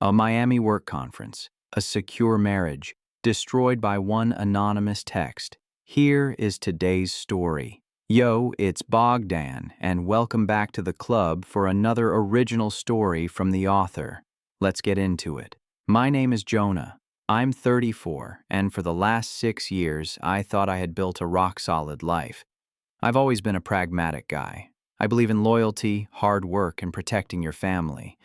A Miami work conference, a secure marriage, destroyed by one anonymous text. Here is today's story. Yo, it's Bogdan, and welcome back to the club for another original story from the author. Let's get into it. My name is Jonah. I'm 34, and for the last 6 years, I thought I had built a rock-solid life. I've always been a pragmatic guy. I believe in loyalty, hard work, and protecting your family.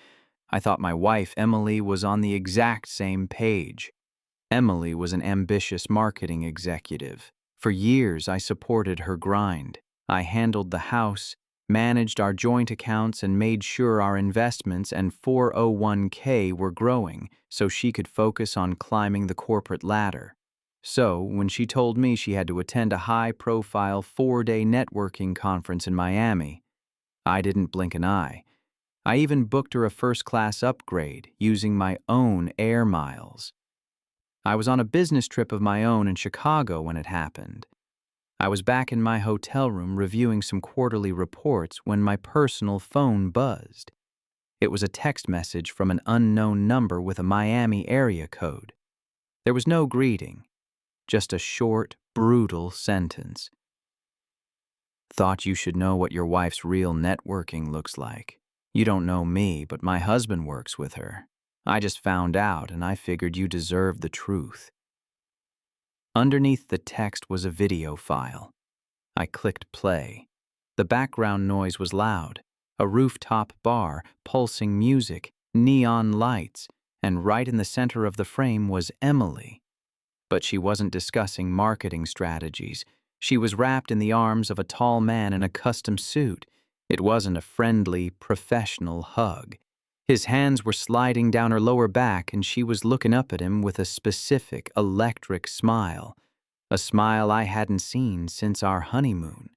I thought my wife, Emily, was on the exact same page. Emily was an ambitious marketing executive. For years, I supported her grind. I handled the house, managed our joint accounts, and made sure our investments and 401k were growing so she could focus on climbing the corporate ladder. So, when she told me she had to attend a high-profile 4-day networking conference in Miami, I didn't blink an eye. I even booked her a first-class upgrade using my own air miles. I was on a business trip of my own in Chicago when it happened. I was back in my hotel room reviewing some quarterly reports when my personal phone buzzed. It was a text message from an unknown number with a Miami area code. There was no greeting, just a short, brutal sentence. Thought you should know what your wife's real networking looks like. You don't know me, but my husband works with her. I just found out, and I figured you deserved the truth. Underneath the text was a video file. I clicked play. The background noise was loud. A rooftop bar, pulsing music, neon lights, and right in the center of the frame was Emily. But she wasn't discussing marketing strategies. She was wrapped in the arms of a tall man in a custom suit. It wasn't a friendly, professional hug. His hands were sliding down her lower back, and she was looking up at him with a specific, electric smile. A smile I hadn't seen since our honeymoon.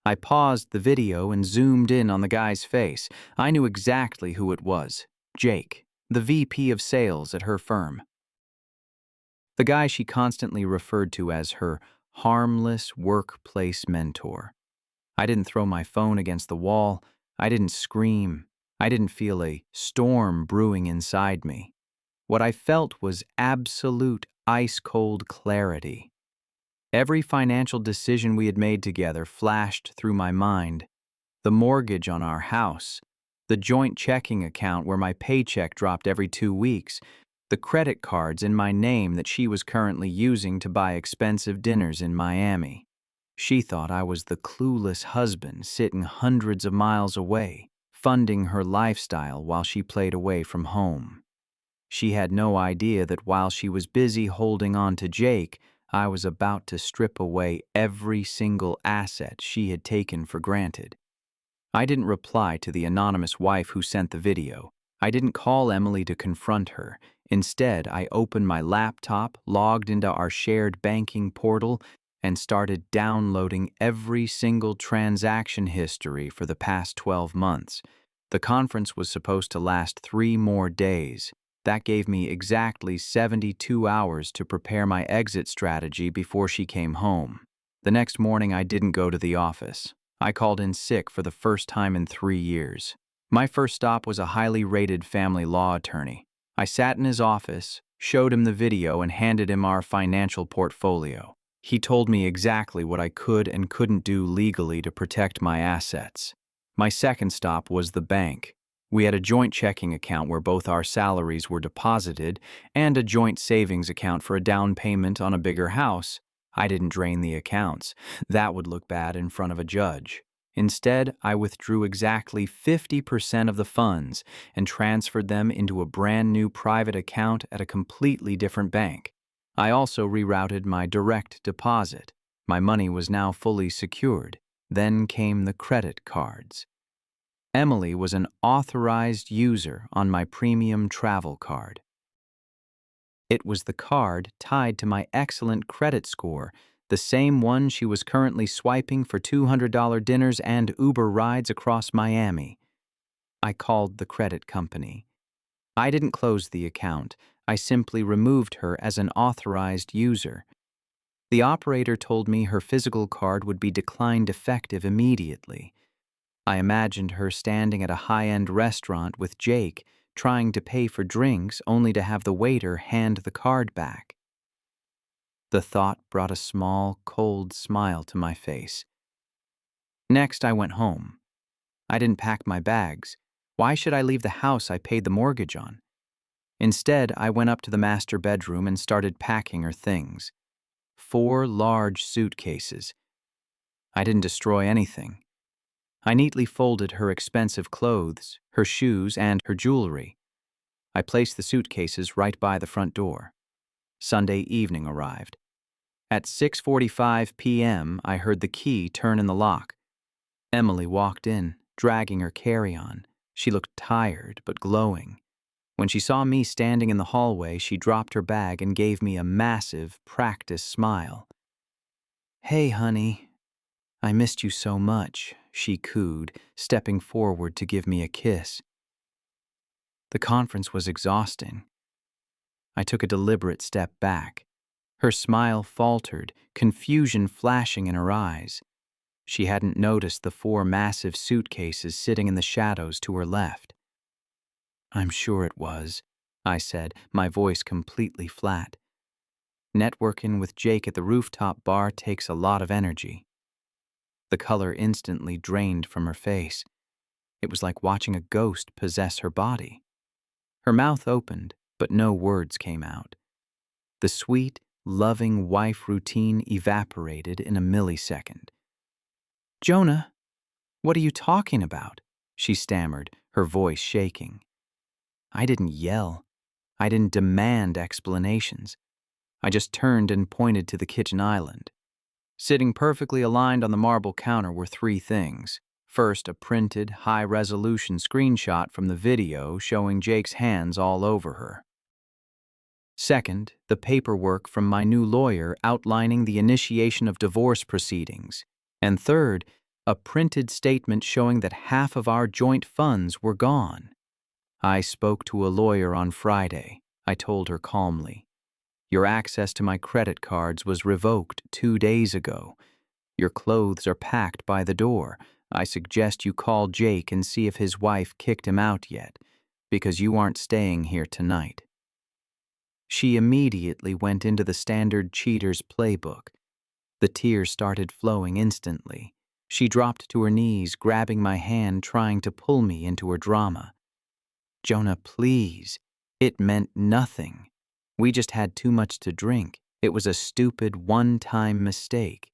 I paused the video and zoomed in on the guy's face. I knew exactly who it was. Jake, the VP of sales at her firm. The guy she constantly referred to as her harmless workplace mentor. I didn't throw my phone against the wall. I didn't scream. I didn't feel a storm brewing inside me. What I felt was absolute ice-cold clarity. Every financial decision we had made together flashed through my mind. The mortgage on our house, the joint checking account where my paycheck dropped every 2 weeks, the credit cards in my name that she was currently using to buy expensive dinners in Miami. She thought I was the clueless husband sitting hundreds of miles away, funding her lifestyle while she played away from home. She had no idea that while she was busy holding on to Jake, I was about to strip away every single asset she had taken for granted. I didn't reply to the anonymous wife who sent the video. I didn't call Emily to confront her. Instead, I opened my laptop, logged into our shared banking portal, and started downloading every single transaction history for the past 12 months. The conference was supposed to last 3 more days. That gave me exactly 72 hours to prepare my exit strategy before she came home. The next morning, I didn't go to the office. I called in sick for the first time in 3 years. My first stop was a highly rated family law attorney. I sat in his office, showed him the video, and handed him our financial portfolio. He told me exactly what I could and couldn't do legally to protect my assets. My second stop was the bank. We had a joint checking account where both our salaries were deposited and a joint savings account for a down payment on a bigger house. I didn't drain the accounts. That would look bad in front of a judge. Instead, I withdrew exactly 50% of the funds and transferred them into a brand new private account at a completely different bank. I also rerouted my direct deposit. My money was now fully secured. Then came the credit cards. Emily was an authorized user on my premium travel card. It was the card tied to my excellent credit score, the same one she was currently swiping for $200 dinners and Uber rides across Miami. I called the credit company. I didn't close the account. I simply removed her as an authorized user. The operator told me her physical card would be declined effective immediately. I imagined her standing at a high-end restaurant with Jake, trying to pay for drinks only to have the waiter hand the card back. The thought brought a small, cold smile to my face. Next, I went home. I didn't pack my bags. Why should I leave the house I paid the mortgage on? Instead, I went up to the master bedroom and started packing her things. 4 large suitcases. I didn't destroy anything. I neatly folded her expensive clothes, her shoes, and her jewelry. I placed the suitcases right by the front door. Sunday evening arrived. At 6:45 p.m., I heard the key turn in the lock. Emily walked in, dragging her carry-on. She looked tired but glowing. When she saw me standing in the hallway, she dropped her bag and gave me a massive, practiced smile. "Hey, honey. I missed you so much," she cooed, stepping forward to give me a kiss. The conference was exhausting. I took a deliberate step back. Her smile faltered, confusion flashing in her eyes. She hadn't noticed the 4 massive suitcases sitting in the shadows to her left. "I'm sure it was," I said, my voice completely flat. Networking with Jake at the rooftop bar takes a lot of energy. The color instantly drained from her face. It was like watching a ghost possess her body. Her mouth opened, but no words came out. The sweet, loving wife routine evaporated in a millisecond. "Jonah, what are you talking about?" she stammered, her voice shaking. I didn't yell. I didn't demand explanations. I just turned and pointed to the kitchen island. Sitting perfectly aligned on the marble counter were 3 things. First, a printed, high-resolution screenshot from the video showing Jake's hands all over her. Second, the paperwork from my new lawyer outlining the initiation of divorce proceedings. And third, a printed statement showing that half of our joint funds were gone. "I spoke to a lawyer on Friday," I told her calmly. "Your access to my credit cards was revoked 2 days ago. Your clothes are packed by the door. I suggest you call Jake and see if his wife kicked him out yet, because you aren't staying here tonight." She immediately went into the standard cheater's playbook. The tears started flowing instantly. She dropped to her knees, grabbing my hand, trying to pull me into her drama. "Jonah, please. It meant nothing. We just had too much to drink. It was a stupid one-time mistake."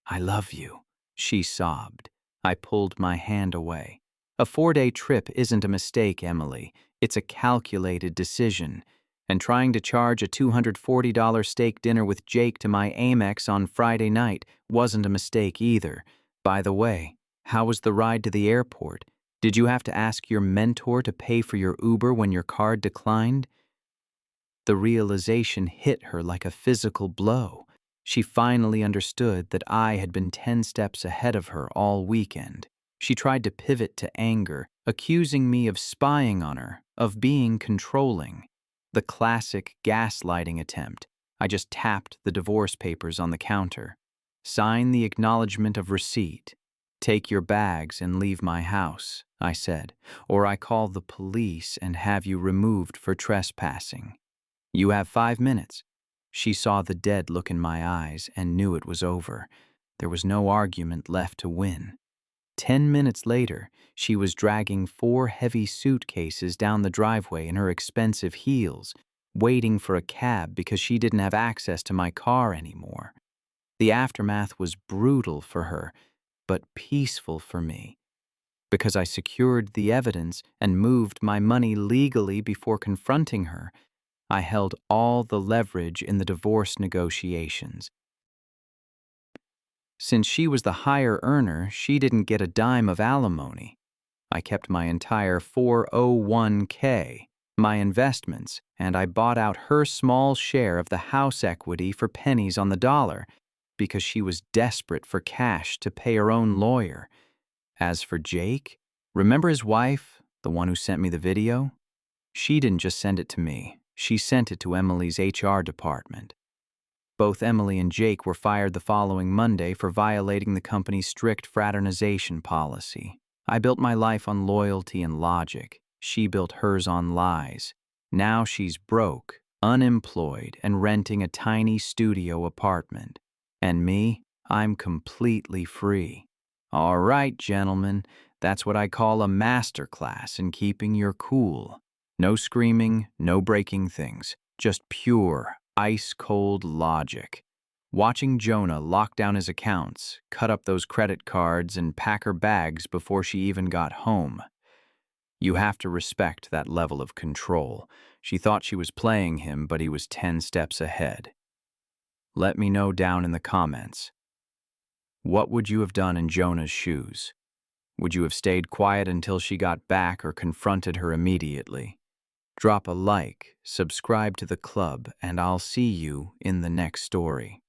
"I love you," she sobbed. I pulled my hand away. "A 4-day trip isn't a mistake, Emily. It's a calculated decision. And trying to charge a $240 steak dinner with Jake to my Amex on Friday night wasn't a mistake either. By the way, how was the ride to the airport? Did you have to ask your mentor to pay for your Uber when your card declined?" The realization hit her like a physical blow. She finally understood that I had been 10 steps ahead of her all weekend. She tried to pivot to anger, accusing me of spying on her, of being controlling. The classic gaslighting attempt. I just tapped the divorce papers on the counter. "Sign the acknowledgement of receipt. Take your bags and leave my house," I said, "or I call the police and have you removed for trespassing. You have 5 minutes. She saw the dead look in my eyes and knew it was over. There was no argument left to win. 10 minutes later, she was dragging 4 heavy suitcases down the driveway in her expensive heels, waiting for a cab because she didn't have access to my car anymore. The aftermath was brutal for her, but peaceful for me. Because I secured the evidence and moved my money legally before confronting her, I held all the leverage in the divorce negotiations. Since she was the higher earner, she didn't get a dime of alimony. I kept my entire 401k, my investments, and I bought out her small share of the house equity for pennies on the dollar because she was desperate for cash to pay her own lawyer. As for Jake, remember his wife, the one who sent me the video? She didn't just send it to me. She sent it to Emily's HR department. Both Emily and Jake were fired the following Monday for violating the company's strict fraternization policy. I built my life on loyalty and logic. She built hers on lies. Now she's broke, unemployed, and renting a tiny studio apartment. And me, I'm completely free. All right, gentlemen, that's what I call a masterclass in keeping your cool. No screaming, no breaking things, just pure, ice-cold logic. Watching Jonah lock down his accounts, cut up those credit cards, and pack her bags before she even got home. You have to respect that level of control. She thought she was playing him, but he was 10 steps ahead. Let me know down in the comments. What would you have done in Jonah's shoes? Would you have stayed quiet until she got back or confronted her immediately? Drop a like, subscribe to the club, and I'll see you in the next story.